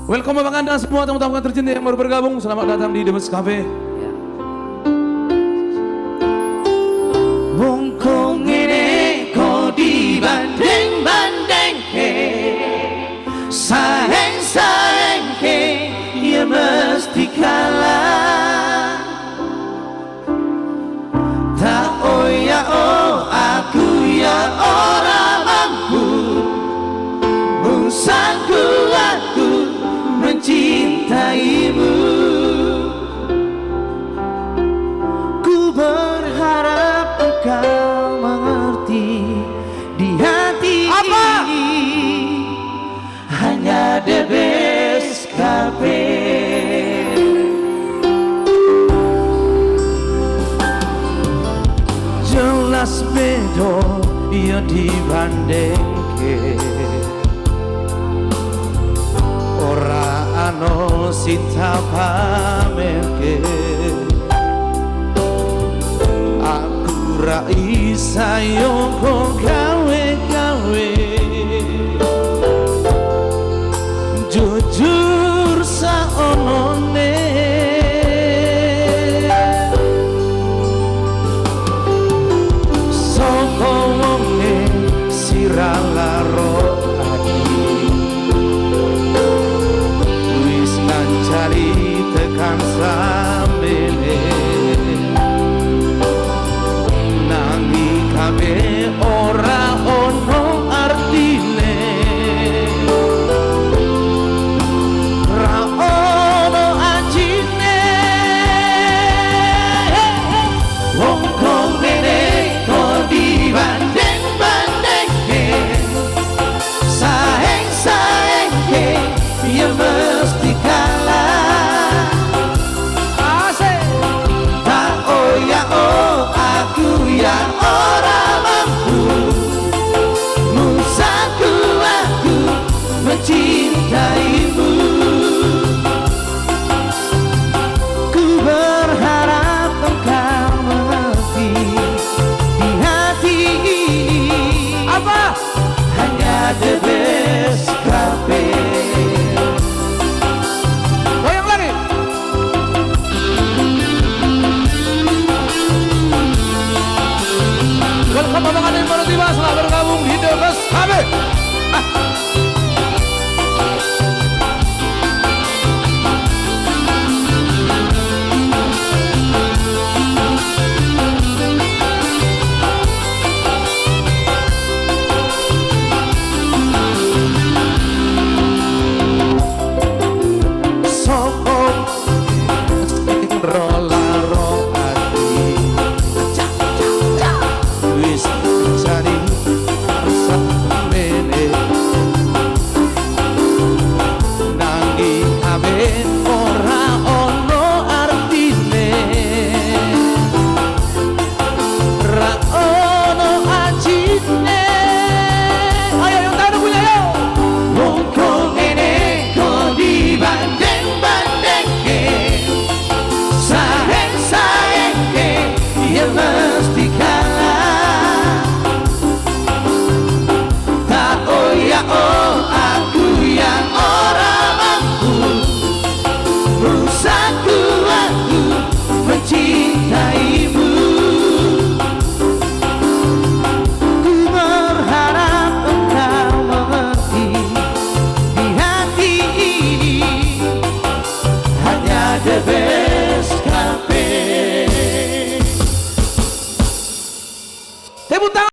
Welcome Bapak Anda semua tamu-tamu tercinta yang baru bergabung. Selamat datang di The Best Cafe. Wong ini kau dibanding-banding sayang ya mesti kalah. Tak oh ya oh aku ya orang mampu musaku aku mencintaimu. Ku berharap engkau mengerti di hati ini hanya The Best Cafe. Jelas bedo ya dibandingke ora ano sita pamerke. Aku ra isa yo kok gawe-gawe jujur saonone soko wonge sira laro ati wis ngancari tekan sambene nangi kabe ora ono artine ra ono ajine wong kong ngene kok dibanding-bandingke sayang ya mesti kalah. Asik tak oh ya oh aku ya orang mampu musaku aku mencintaimu. Ku berharap engkau mengerti di hati ini apa hanya The Best Cafe. Goyang lagi. Welcome Bapak Anda yang baru tiba. Selamat bergabung di The Best Cafe. The